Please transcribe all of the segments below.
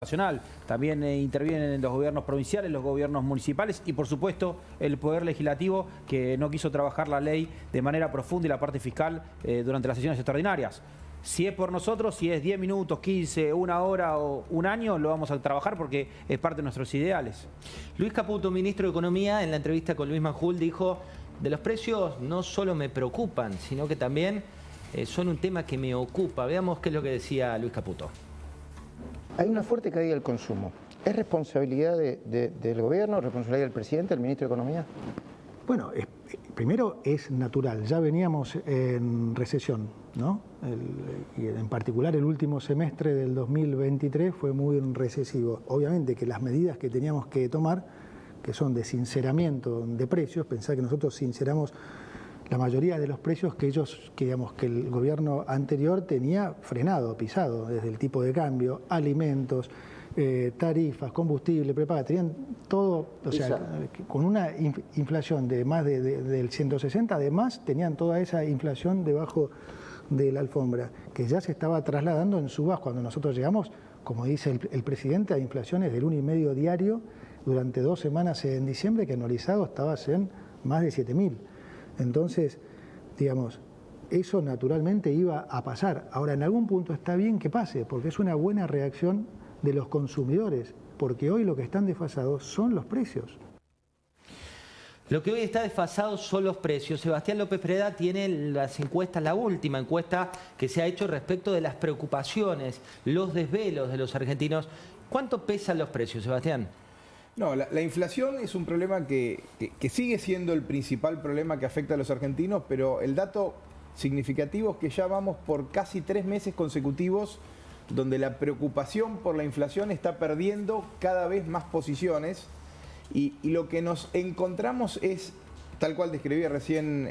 nacional. También intervienen los gobiernos provinciales, los gobiernos municipales y por supuesto el Poder Legislativo, que no quiso trabajar la ley de manera profunda y la parte fiscal durante las sesiones extraordinarias. Si es por nosotros, si es 10 minutos, 15, una hora o un año, lo vamos a trabajar porque es parte de nuestros ideales. Luis Caputo, ministro de Economía, en la entrevista con Luis Majul dijo: de los precios no solo me preocupan, sino que también son un tema que me ocupa. Veamos qué es lo que decía Luis Caputo. Hay una fuerte caída del consumo. ¿Es responsabilidad del gobierno, responsabilidad del presidente, del ministro de Economía? Bueno, primero es natural. Ya veníamos en recesión, ¿no? Y en particular el último semestre del 2023 fue muy recesivo. Obviamente que las medidas que teníamos que tomar, que son de sinceramiento de precios, pensar que nosotros sinceramos la mayoría de los precios que que el gobierno anterior tenía frenado, pisado, desde el tipo de cambio, alimentos, tarifas, combustible, prepaga, tenían todo, o sea, con una inflación de más del 160, además tenían toda esa inflación debajo de la alfombra, que ya se estaba trasladando en subas cuando nosotros llegamos, como dice el presidente, a inflaciones del 1,5 diario durante 2 semanas en diciembre, que anualizado estabas en más de 7.000. Entonces, digamos, eso naturalmente iba a pasar. Ahora, en algún punto está bien que pase, porque es una buena reacción de los consumidores, porque hoy lo que están desfasados son los precios. Lo que hoy está desfasado son los precios. Sebastián López Preda tiene las encuestas, la última encuesta que se ha hecho respecto de las preocupaciones, los desvelos de los argentinos. ¿Cuánto pesan los precios, Sebastián? No, la inflación es un problema que sigue siendo el principal problema que afecta a los argentinos, pero el dato significativo es que ya vamos por casi 3 meses consecutivos donde la preocupación por la inflación está perdiendo cada vez más posiciones y lo que nos encontramos es, tal cual describía recién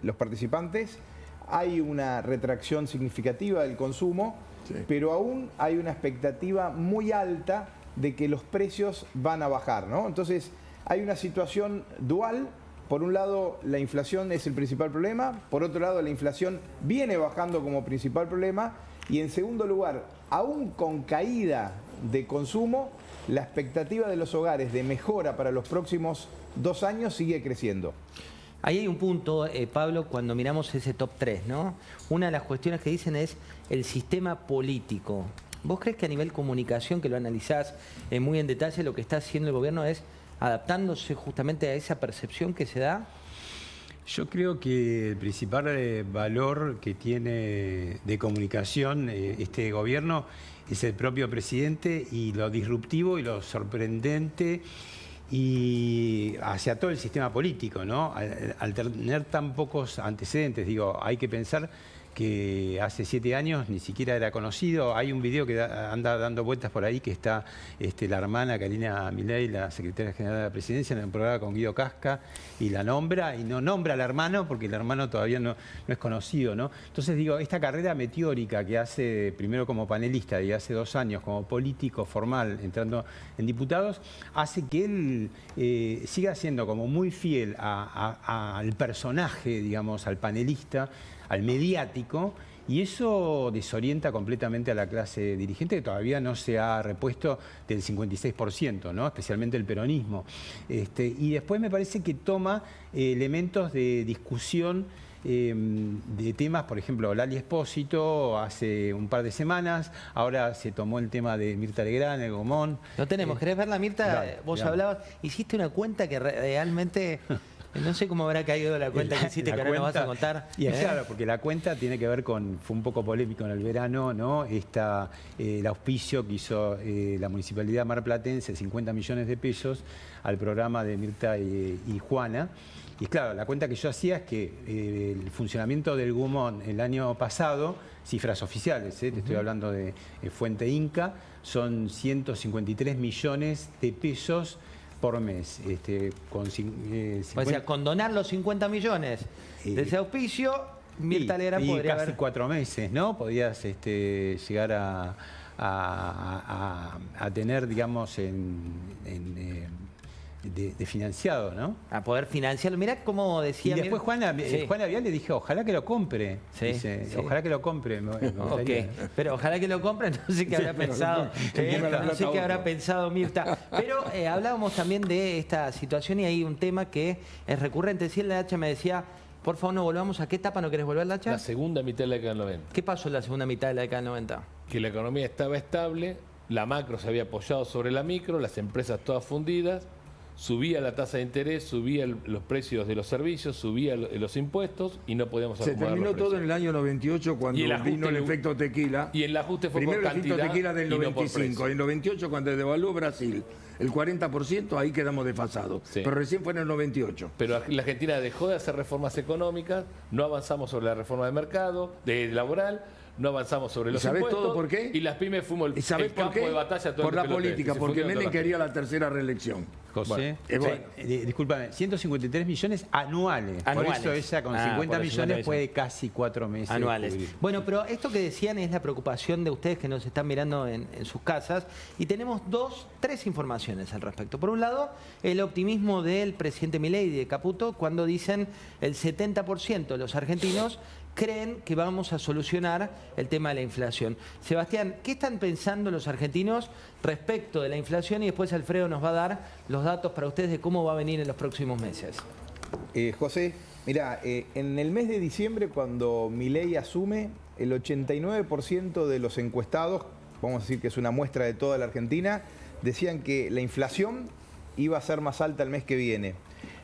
los participantes, hay una retracción significativa del consumo, sí, pero aún hay una expectativa muy alta de que los precios van a bajar, ¿no? Entonces hay una situación dual. Por un lado, la inflación es el principal problema, por otro lado, la inflación viene bajando como principal problema y en segundo lugar, aún con caída de consumo, la expectativa de los hogares de mejora para los próximos 2 años sigue creciendo. Ahí hay un punto, Pablo, cuando miramos ese top 3, ¿no? Una de las cuestiones que dicen es el sistema político. ¿Vos crees que a nivel comunicación, que lo analizás muy en detalle, lo que está haciendo el gobierno es adaptándose justamente a esa percepción que se da? Yo creo que el principal valor que tiene de comunicación este gobierno es el propio presidente y lo disruptivo y lo sorprendente y hacia todo el sistema político, ¿no? Al tener tan pocos antecedentes, digo, hay que pensar que hace 7 años ni siquiera era conocido. Hay un video que anda dando vueltas por ahí que está la hermana Karina Milei, la secretaria general de la presidencia, en un programa con Guido Casca, y la nombra, y no nombra al hermano porque el hermano todavía no es conocido, ¿no? Entonces digo, esta carrera meteórica que hace primero como panelista y hace 2 años como político formal entrando en diputados, hace que él siga siendo como muy fiel al personaje, digamos, al panelista, al mediático, y eso desorienta completamente a la clase dirigente que todavía no se ha repuesto del 56%, ¿no? Especialmente el peronismo. Y después me parece que toma elementos de discusión de temas, por ejemplo, Lali Espósito hace un par de semanas, ahora se tomó el tema de Mirta Legrand, el Gomón. Lo tenemos, ¿querés verla, Mirta? Claro, vos hablabas, hiciste una cuenta que realmente... No sé cómo habrá caído la cuenta que hiciste, que ahora nos vas a contar. Y es claro, porque la cuenta tiene que ver con, fue un poco polémico en el verano, ¿no? El auspicio que hizo la Municipalidad Marplatense, 50 millones de pesos, al programa de Mirta y Juana. Y claro, la cuenta que yo hacía es que el funcionamiento del Gumón el año pasado, cifras oficiales, te estoy hablando de Fuente Inca, son 153 millones de pesos por mes. O sea, con donar los 50 millones de ese auspicio, Mirta Legrand podría casi 4 meses, ¿no? Podías llegar a tener, digamos, de financiado, ¿no? A poder financiarlo. Mirá cómo decía... Y después Juan Vial le dije, ojalá que lo compre. Sí, Dice, sí. Ojalá que lo compre. Ok, pero ojalá que lo compre, no sé qué habrá pensado. No sé qué habrá pensado Mirta. Pero hablábamos también de esta situación y hay un tema que es recurrente. Si el Lacha me decía, por favor no volvamos, ¿a qué etapa no querés volver, Lacha? La segunda mitad de la década del 90. ¿Qué pasó en la segunda mitad de la década del 90? Que la economía estaba estable, la macro se había apoyado sobre la micro, las empresas todas fundidas, subía la tasa de interés, subía los precios de los servicios, subía los impuestos y no podíamos Se acomodar terminó los todo precios. en el año 98 cuando Y el ajuste vino el efecto tequila. Y el ajuste fue primero por el efecto cantidad tequila del y no por 95. precio. En el 98 cuando devaluó Brasil el 40%, ahí quedamos desfasados. Sí. Pero recién fue en el 98. Pero la Argentina dejó de hacer reformas económicas, no avanzamos sobre la reforma de mercado, de laboral, no avanzamos sobre los ¿Sabés impuestos. todo por qué? Y las pymes fuimos ¿Y sabés el por campo qué? de batalla todo Por el la peloteo, política, se porque fundieron Menem todas las- quería la tercera reelección. José, Bueno, discúlpame, 153 millones anuales. Anuales. Por eso ella con Ah, 50 por los 50 millones puede casi 4 meses. Anuales. cubrir. Bueno, pero esto que decían es la preocupación de ustedes que nos están mirando en sus casas y tenemos tres informaciones al respecto. Por un lado, el optimismo del presidente Milei y de Caputo cuando dicen el 70% de los argentinos creen que vamos a solucionar el tema de la inflación. Sebastián, ¿qué están pensando los argentinos respecto de la inflación? Y después Alfredo nos va a dar los datos para ustedes de cómo va a venir en los próximos meses. José, mira, en el mes de diciembre, cuando Milei asume, el 89% de los encuestados, vamos a decir que es una muestra de toda la Argentina, decían que la inflación iba a ser más alta el mes que viene.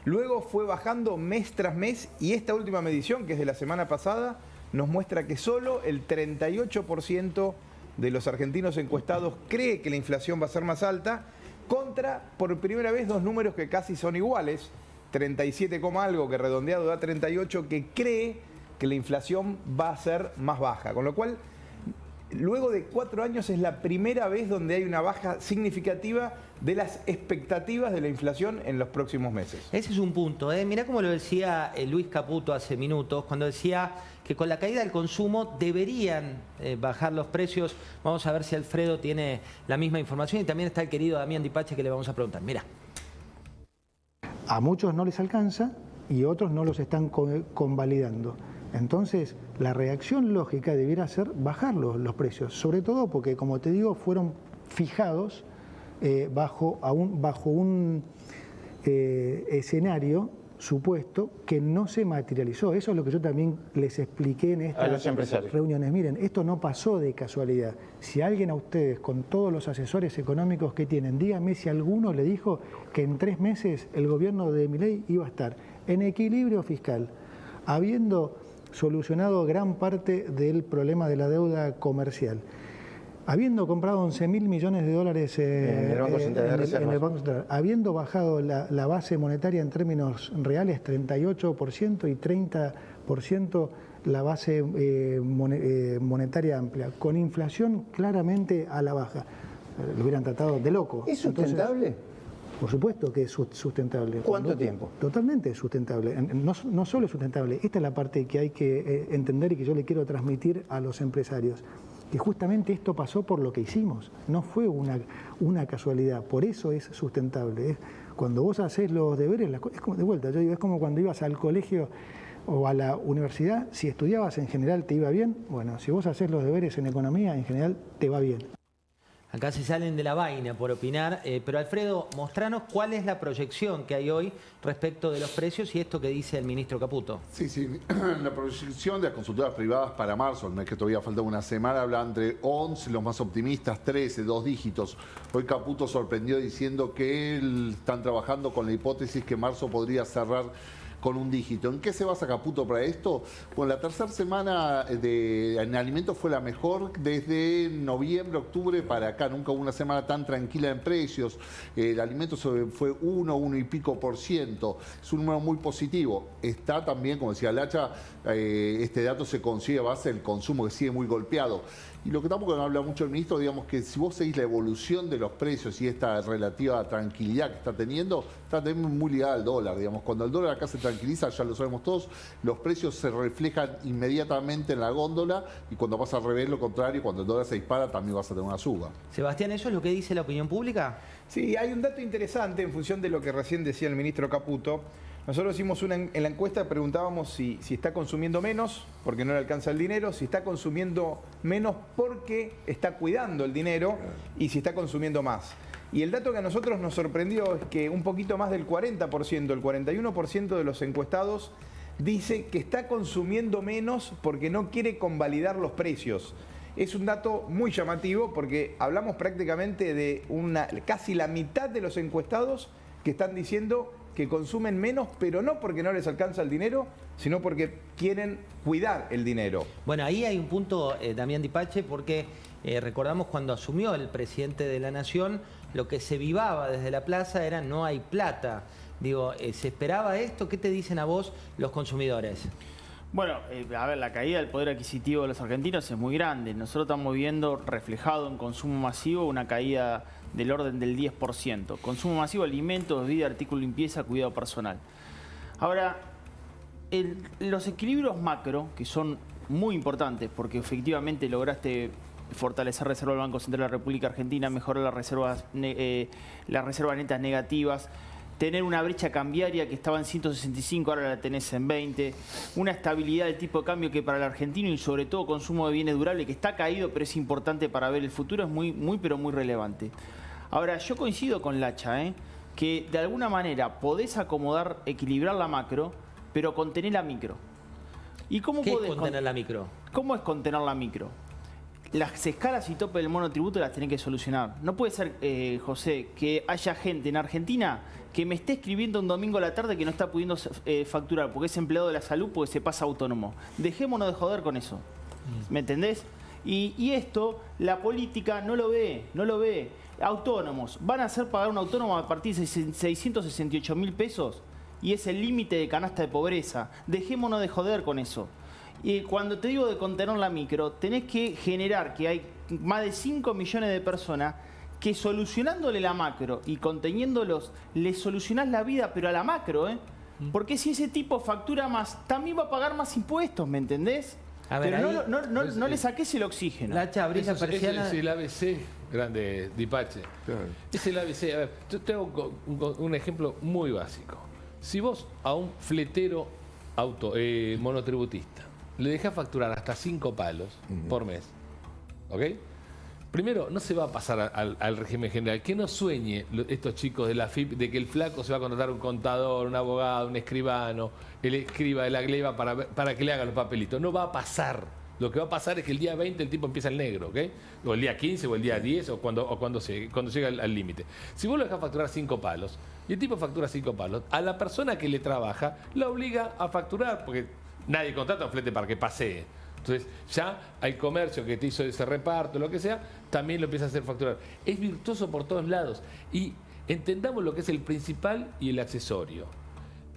Luego fue bajando mes tras mes y esta última medición, que es de la semana pasada, nos muestra que solo el 38% de los argentinos encuestados cree que la inflación va a ser más alta, contra, por primera vez, dos números que casi son iguales, 37, algo, que redondeado da 38, que cree que la inflación va a ser más baja. Con lo cual, luego de 4 años es la primera vez donde hay una baja significativa de las expectativas de la inflación en los próximos meses. Ese es un punto. Mirá cómo lo decía Luis Caputo hace minutos, cuando decía que con la caída del consumo deberían bajar los precios. Vamos a ver si Alfredo tiene la misma información y también está el querido Damián Dipache que le vamos a preguntar. Mirá. A muchos no les alcanza y otros no los están convalidando. Entonces, la reacción lógica debiera ser bajar los precios, sobre todo porque, como te digo, fueron fijados bajo un escenario supuesto que no se materializó. Eso es lo que yo también les expliqué en A los estas empresarios. reuniones. Miren, esto no pasó de casualidad. Si alguien a ustedes, con todos los asesores económicos que tienen, díganme si alguno le dijo que en 3 meses el gobierno de Milei iba a estar en equilibrio fiscal, habiendo solucionado gran parte del problema de la deuda comercial, habiendo comprado 11.000 millones de dólares En el Banco Central de Reservas. en el Banco Central, habiendo bajado la base monetaria en términos reales 38% y 30% la base monetaria amplia, con inflación claramente a la baja. Lo hubieran tratado de loco. ¿Es sustentable? Por supuesto que es sustentable. ¿Cuánto tiempo? Totalmente sustentable. No solo es sustentable, esta es la parte que hay que entender y que yo le quiero transmitir a los empresarios. Que justamente esto pasó por lo que hicimos, no fue una casualidad, por eso es sustentable. Cuando vos haces los deberes, es como de vuelta, yo digo, es como cuando ibas al colegio o a la universidad, si estudiabas en general te iba bien, bueno, si vos haces los deberes en economía, en general te va bien. Acá se salen de la vaina por opinar, pero Alfredo, mostranos cuál es la proyección que hay hoy respecto de los precios y esto que dice el ministro Caputo. Sí, la proyección de las consultoras privadas para marzo, el mes que todavía falta una semana, habla entre 11, los más optimistas, 13, 2 dígitos. Hoy Caputo sorprendió diciendo que están trabajando con la hipótesis que marzo podría cerrar con un dígito. ¿En qué se basa Caputo para esto? Bueno, la tercera semana en alimentos fue la mejor desde noviembre, octubre para acá. Nunca hubo una semana tan tranquila en precios. El alimento fue 1 y pico %. Es un número muy positivo. Está también, como decía Lacha, este dato se consigue a base del consumo que sigue muy golpeado. Y lo que tampoco habla mucho el ministro, digamos que si vos seguís la evolución de los precios y esta relativa tranquilidad que está teniendo muy ligada al dólar, digamos. Cuando el dólar acá se tranquiliza, ya lo sabemos todos, los precios se reflejan inmediatamente en la góndola y cuando pasa al revés, lo contrario, cuando el dólar se dispara, también vas a tener una suba. Sebastián, ¿eso es lo que dice la opinión pública? Sí, hay un dato interesante en función de lo que recién decía el ministro Caputo. Nosotros hicimos en la encuesta, preguntábamos si está consumiendo menos porque no le alcanza el dinero, si está consumiendo menos porque está cuidando el dinero y si está consumiendo más. Y el dato que a nosotros nos sorprendió es que un poquito más del 40%, el 41% de los encuestados dice que está consumiendo menos porque no quiere convalidar los precios. Es un dato muy llamativo porque hablamos prácticamente de casi la mitad de los encuestados que están diciendo que consumen menos, pero no porque no les alcanza el dinero, sino porque quieren cuidar el dinero. Bueno, ahí hay un punto, Damián Dipache, porque recordamos cuando asumió el presidente de la Nación, lo que se vivaba desde la plaza era no hay plata. Digo, ¿se esperaba esto? ¿Qué te dicen a vos los consumidores? Bueno, a ver, la caída del poder adquisitivo de los argentinos es muy grande. Nosotros estamos viendo reflejado en consumo masivo una caída del orden del 10%. Consumo masivo, alimentos, bebida, artículo de limpieza, cuidado personal. Ahora, los equilibrios macro, que son muy importantes porque efectivamente lograste fortalecer reserva del Banco Central de la República Argentina, mejorar las reservas netas negativas, tener una brecha cambiaria que estaba en 165, ahora la tenés en 20, una estabilidad del tipo de cambio que para el argentino y sobre todo consumo de bienes durables, que está caído pero es importante para ver el futuro, es pero muy relevante. Ahora, yo coincido con Lacha, que de alguna manera podés acomodar, equilibrar la macro, pero contener la micro. ¿Y cómo ¿Qué es podés contener la micro? ¿Cómo es contener la micro? Las escalas y tope del monotributo las tenés que solucionar. No puede ser, José, que haya gente en Argentina que me esté escribiendo un domingo a la tarde que no está pudiendo facturar porque es empleado de la salud, porque se pasa autónomo. Dejémonos de joder con eso. ¿Me entendés? Y esto, la política no lo ve. Autónomos, van a hacer pagar un autónomo a partir de 668.000 pesos y es el límite de canasta de pobreza. Dejémonos de joder con eso. Y cuando te digo de contener la micro, tenés que generar que hay más de 5 millones de personas que solucionándole la macro y conteniéndolos, le solucionás la vida, pero a la macro, Porque si ese tipo factura más, también va a pagar más impuestos, ¿me entendés? A ver, pero ahí, no le saques el oxígeno. Lacha, brilla persiana. Es el ABC, grande Dipache. Claro. Es el ABC. A ver, yo te hago un ejemplo muy básico. Si vos a un fletero monotributista le dejás facturar hasta 5 palos por mes, ¿ok? Primero, no se va a pasar al régimen general. Que no sueñe estos chicos de la FIP de que el flaco se va a contratar un contador, un abogado, un escribano, el escriba de la gleba para que le hagan los papelitos. No va a pasar. Lo que va a pasar es que el día 20 el tipo empieza el negro, ¿ok? O el día 15 o el día 10 o cuando llega al límite. Si vos lo dejás facturar 5 palos y el tipo factura 5 palos, a la persona que le trabaja la obliga a facturar porque nadie contrata un flete para que pasee. Entonces ya hay comercio que te hizo ese reparto, lo que sea, también lo empieza a hacer facturar. Es virtuoso por todos lados. Y entendamos lo que es el principal y el accesorio.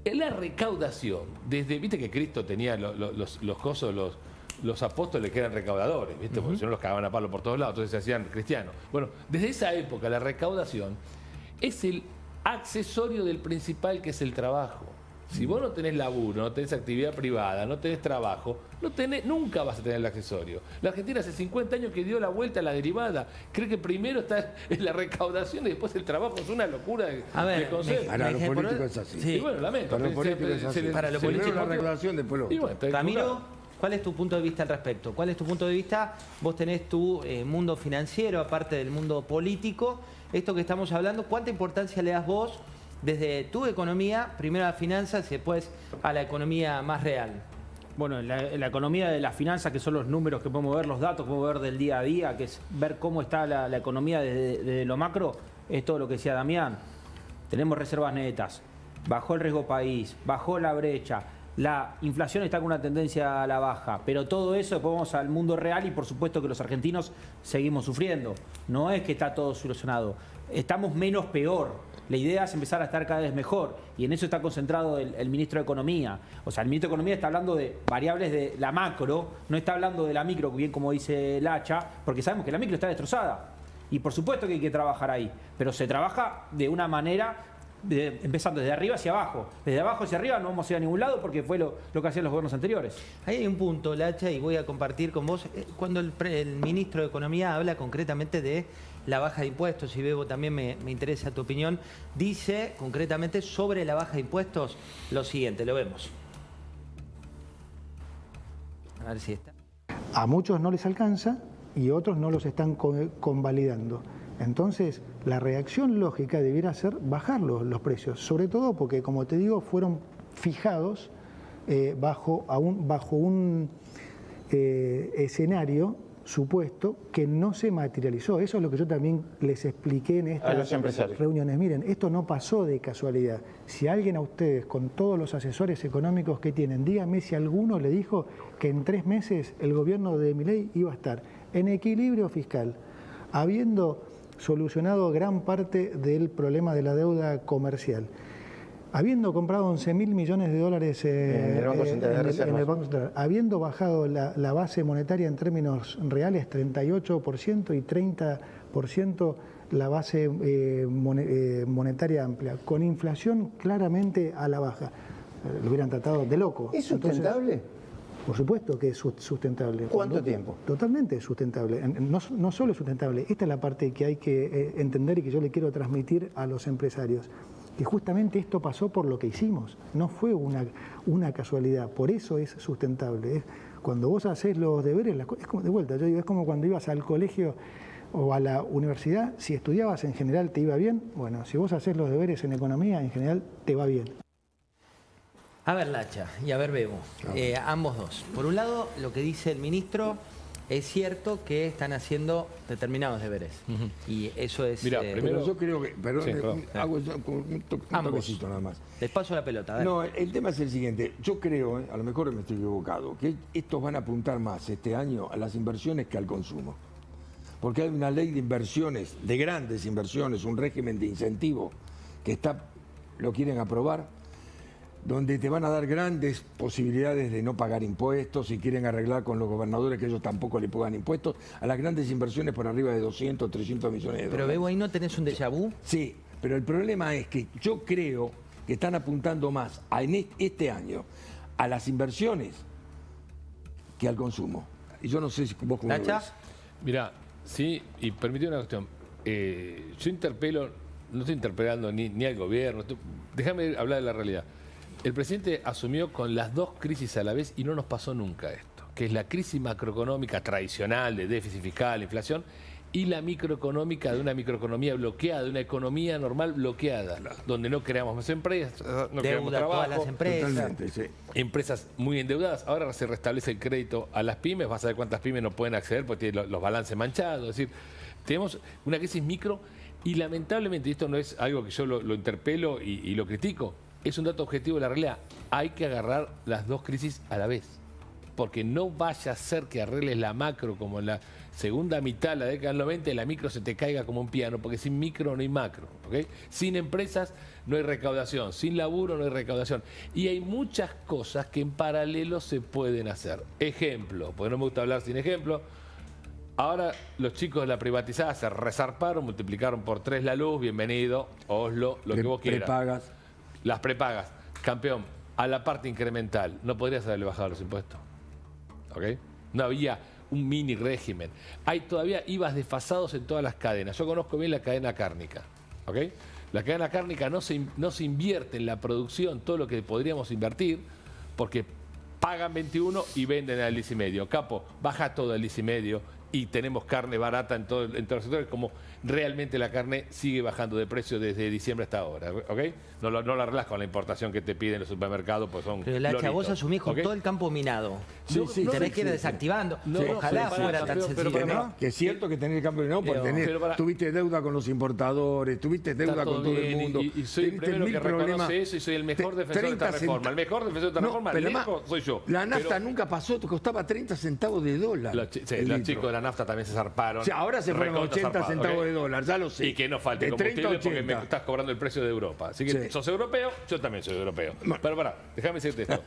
En la recaudación, viste que Cristo tenía los apóstoles que eran recaudadores, ¿viste? Porque si no los cagaban a palo por todos lados, entonces se hacían cristianos. Bueno, desde esa época la recaudación es el accesorio del principal, que es el trabajo. Si vos no tenés laburo, no tenés actividad privada, no tenés trabajo, nunca vas a tener el accesorio. La Argentina hace 50 años que dio la vuelta a la derivada. Cree que primero está en la recaudación y después el trabajo. Es una locura de concepto. Para los políticos es así. Sí. Y bueno, lamento. Para los políticos es así. Para los políticos primero la recaudación, después lo otro. Bueno, Ramiro, ¿cuál es tu punto de vista al respecto? ¿Cuál es tu punto de vista? Vos tenés tu mundo financiero, aparte del mundo político. Esto que estamos hablando, ¿cuánta importancia le das vos desde tu economía, primero a las finanzas y después a la economía más real? Bueno, la economía de las finanzas, que son los números que podemos ver, los datos que podemos ver del día a día, que es ver cómo está la economía desde lo macro, es todo lo que decía Damián. Tenemos reservas netas, bajó el riesgo país, bajó la brecha, la inflación está con una tendencia a la baja, pero todo eso después vamos al mundo real y por supuesto que los argentinos seguimos sufriendo. No es que está todo solucionado, estamos menos peor. La idea es empezar a estar cada vez mejor y en eso está concentrado el ministro de Economía. O sea, el ministro de Economía está hablando de variables de la macro, no está hablando de la micro, bien como dice Lacha, porque sabemos que la micro está destrozada. Y por supuesto que hay que trabajar ahí, pero se trabaja de una manera, empezando desde arriba hacia abajo. Desde abajo hacia arriba no vamos a ir a ningún lado porque fue lo que hacían los gobiernos anteriores. Ahí hay un punto, Lacha, y voy a compartir con vos. Cuando el ministro de Economía habla concretamente de la baja de impuestos, y Bebo también me interesa tu opinión, dice concretamente sobre la baja de impuestos lo siguiente, lo vemos. A ver si está. A muchos no les alcanza y otros no los están convalidando. Entonces, la reacción lógica debiera ser bajar los precios, sobre todo porque, como te digo, fueron fijados bajo un escenario supuesto que no se materializó. Eso es lo que yo también les expliqué en estas reuniones. Miren, esto no pasó de casualidad. Si alguien a ustedes, con todos los asesores económicos que tienen, dígame si alguno le dijo que en 3 meses el gobierno de Milei iba a estar en equilibrio fiscal, habiendo solucionado gran parte del problema de la deuda comercial, habiendo comprado 11.000 millones de dólares en el Banco Central, habiendo bajado la base monetaria en términos reales 38% y 30% la base monetaria amplia, con inflación claramente a la baja. Lo hubieran tratado de loco. ¿Es sustentable? Entonces, por supuesto que es sustentable. ¿Cuánto tiempo? Totalmente sustentable. No solo es sustentable, esta es la parte que hay que entender y que yo le quiero transmitir a los empresarios. Que justamente esto pasó por lo que hicimos, no fue una casualidad, por eso es sustentable. Cuando vos haces los deberes, es como, de vuelta, yo digo, es como cuando ibas al colegio o a la universidad, si estudiabas en general te iba bien, bueno, si vos haces los deberes en economía, en general te va bien. A ver, Lacha, y a ver, Bebo, ambos dos. Por un lado, lo que dice el ministro, es cierto que están haciendo determinados deberes. Y eso es... Mirá, primero yo creo que... Perdón, hago un toquecito nada más. Les paso la pelota. A ver. No, el tema es el siguiente. Yo creo, a lo mejor me estoy equivocado, que estos van a apuntar más este año a las inversiones que al consumo. Porque hay una ley de inversiones, de grandes inversiones, un régimen de incentivo que lo quieren aprobar, donde te van a dar grandes posibilidades de no pagar impuestos, si quieren arreglar con los gobernadores que ellos tampoco le pongan impuestos, a las grandes inversiones por arriba de 200, 300 millones de dólares. Pero Bebo, ¿ahí no tenés un déjà vu? Sí, pero el problema es que yo creo que están apuntando más en este año a las inversiones que al consumo. Y yo no sé si vos cómo lo ves. Mirá, sí, y permíteme una cuestión. Yo interpelo, no estoy interpelando ni al gobierno, déjame hablar de la realidad. El presidente asumió con las dos crisis a la vez y no nos pasó nunca esto, que es la crisis macroeconómica tradicional de déficit fiscal, inflación, y la microeconómica de una microeconomía bloqueada, de una economía normal bloqueada, donde no creamos más empresas, no creamos trabajo. Todas las empresas. Totalmente, sí. Empresas muy endeudadas. Ahora se restablece el crédito a las pymes, vas a ver cuántas pymes no pueden acceder porque tienen los balances manchados. Es decir, tenemos una crisis micro y lamentablemente, esto no es algo que yo lo interpelo y lo critico, es un dato objetivo de la realidad. Hay que agarrar las dos crisis a la vez. Porque no vaya a ser que arregles la macro como en la segunda mitad de la década del 90 y la micro se te caiga como un piano, porque sin micro no hay macro. ¿Okay? Sin empresas no hay recaudación, sin laburo no hay recaudación. Y hay muchas cosas que en paralelo se pueden hacer. Ejemplo, porque no me gusta hablar sin ejemplo. Ahora los chicos de la privatizada se resarparon, multiplicaron por 3 la luz, bienvenido, Oslo, lo que vos quieras. Prepagas. Las prepagas. Campeón, a la parte incremental, ¿no podrías haberle bajado los impuestos? ¿Ok? No había un mini régimen. Hay todavía IVAs desfasados en todas las cadenas. Yo conozco bien la cadena cárnica. ¿Ok? La cadena cárnica no se invierte en la producción todo lo que podríamos invertir porque pagan 21 y venden al 10,5. Capo, baja todo al 10,5 y tenemos carne barata en todos los sectores, como realmente la carne sigue bajando de precio desde diciembre hasta ahora, ¿ok? No la arreglás con la importación que te piden los supermercados, pues son Pero Lacha, vos asumís con ¿ok? todo el campo minado. Sí, Tenés que ir desactivando. Ojalá fuera tan sencillo, ¿no? Que es cierto que tenés el cambio de no, porque tuviste deuda con los importadores, tuviste deuda con todo el mundo. Y soy el primero que reconoce eso y soy el mejor defensor de esta reforma. El mejor defensor de esta reforma, lejos, soy yo. La nafta nunca pasó, te costaba 30 centavos de dólar. Los chicos de la nafta también se zarparon. O sea, ahora se fueron a 80 centavos de dólar, ya lo sé. Y que no falte de combustible 30 porque me estás cobrando el precio de Europa. Así que sos europeo, yo también soy europeo. Pero pará, déjame decirte esto.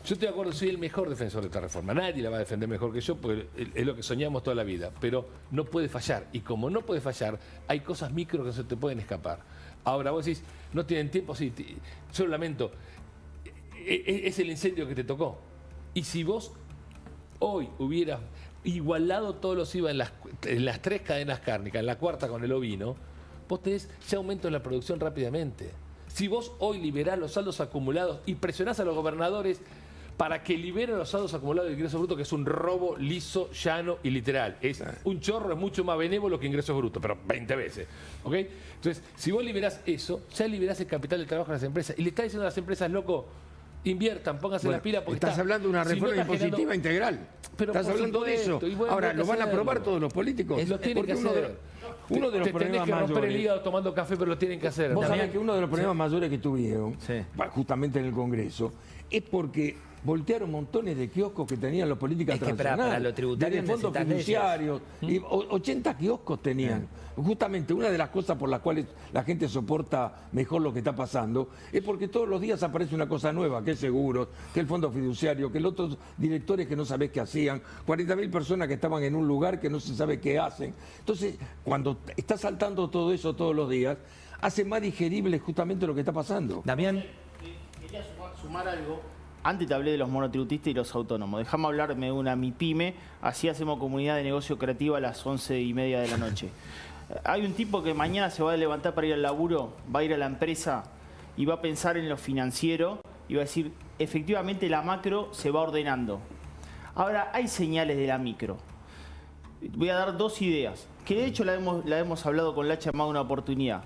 Yo estoy de acuerdo, soy el mejor defensor de esta reforma. Nadie la va a defender mejor que yo porque es lo que soñamos toda la vida. Pero no puede fallar. Y como no puede fallar, hay cosas micro que se te pueden escapar. Ahora vos decís, no tienen tiempo, sí, yo lo lamento. Es el incendio que te tocó. Y si vos hoy hubieras igualado todos los IVA en las 3 cadenas cárnicas, en la 4ª con el ovino, vos tenés ya aumento en la producción rápidamente. Si vos hoy liberás los saldos acumulados y presionás a los gobernadores para que liberen los saldos acumulados de ingresos brutos, que es un robo liso, llano y literal. Es un chorro, es mucho más benévolo que ingresos brutos, pero 20 veces. ¿Ok? Entonces, si vos liberás eso, ya liberás el capital de trabajo a las empresas. Y le estás diciendo a las empresas, loco, inviertan, pónganse la pila porque estás hablando de una reforma impositiva integral. Pero estás hablando de eso. Ahora, ¿lo van a aprobar todos los políticos? Lo tienen que hacer. Uno de los problemas tenés que romper el mayores. hígado tomando café, pero lo tienen que hacer. Vos sabés que uno de los problemas mayores que tuvieron, justamente en el Congreso, es porque voltearon montones de kioscos que tenían las políticas transnacionales. Para lo tributario desde fondos fiduciarios, y 80 kioscos tenían. Justamente una de las cosas por las cuales la gente soporta mejor lo que está pasando es porque todos los días aparece una cosa nueva, que es seguros, que el fondo fiduciario, que los otros directores que no sabés qué hacían, 40.000 personas que estaban en un lugar que no se sabe qué hacen. Entonces, cuando está saltando todo eso todos los días, hace más digerible justamente lo que está pasando. Damián. Quería sumar algo. Antes te hablé de los monotributistas y los autónomos. Déjame hablarme de una MIPYME, así hacemos comunidad de negocio creativa a las 11:30 de la noche. Hay un tipo que mañana se va a levantar para ir al laburo, va a ir a la empresa y va a pensar en lo financiero y va a decir, efectivamente la macro se va ordenando. Ahora, hay señales de la micro. Voy a dar 2 ideas, que de hecho la hemos hablado con Lacha en más de una oportunidad.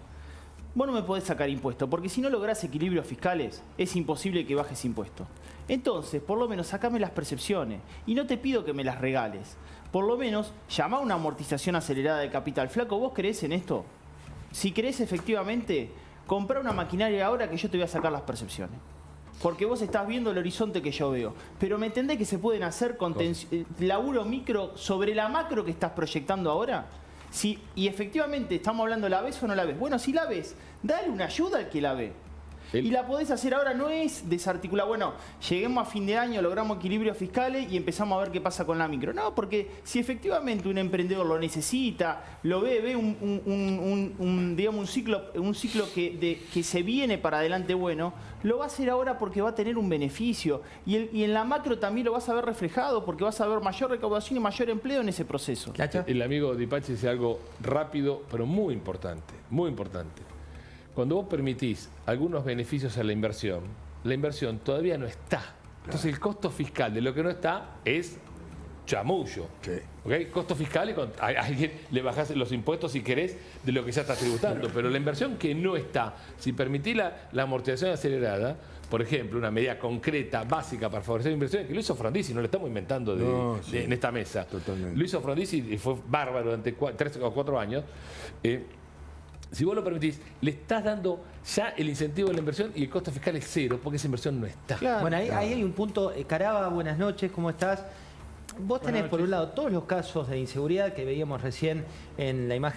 Vos no me podés sacar impuestos, porque si no lográs equilibrios fiscales, es imposible que bajes impuestos. Entonces, por lo menos, sacame las percepciones. Y no te pido que me las regales. Por lo menos, llama a una amortización acelerada de capital. Flaco, ¿vos creés en esto? Si creés efectivamente, comprá una maquinaria ahora que yo te voy a sacar las percepciones. Porque vos estás viendo el horizonte que yo veo. Pero ¿me entendés que se pueden hacer laburo micro sobre la macro que estás proyectando ahora? Si, y efectivamente, ¿estamos hablando la ves o no la ves? Bueno, si la ves, dale una ayuda al que la ve. Y la podés hacer ahora, no es desarticular. Bueno, lleguemos a fin de año, logramos equilibrios fiscales y empezamos a ver qué pasa con la micro. No, porque si efectivamente un emprendedor lo necesita, lo ve digamos, un ciclo que se viene para adelante bueno, lo va a hacer ahora porque va a tener un beneficio. Y en la macro también lo vas a ver reflejado porque vas a ver mayor recaudación y mayor empleo en ese proceso. El amigo Dipachi dice algo rápido, pero muy importante, muy importante. Cuando vos permitís algunos beneficios a la inversión todavía no está. Entonces el costo fiscal de lo que no está es chamullo. ¿Okay? Costo fiscal, a alguien le bajás los impuestos si querés de lo que ya está tributando. Pero la inversión que no está, si permitís la amortización acelerada, por ejemplo, una medida concreta, básica para favorecer inversiones, que lo hizo Frondizi, no lo estamos inventando en esta mesa. Totalmente. Lo hizo Frondizi y fue bárbaro durante 3 o 4 años. Si vos lo permitís, le estás dando ya el incentivo de la inversión y el costo fiscal es 0, porque esa inversión no está. Claro. Bueno, ahí hay un punto. Caraba, buenas noches, ¿cómo estás? Vos tenés por un lado todos los casos de inseguridad que veíamos recién en la imagen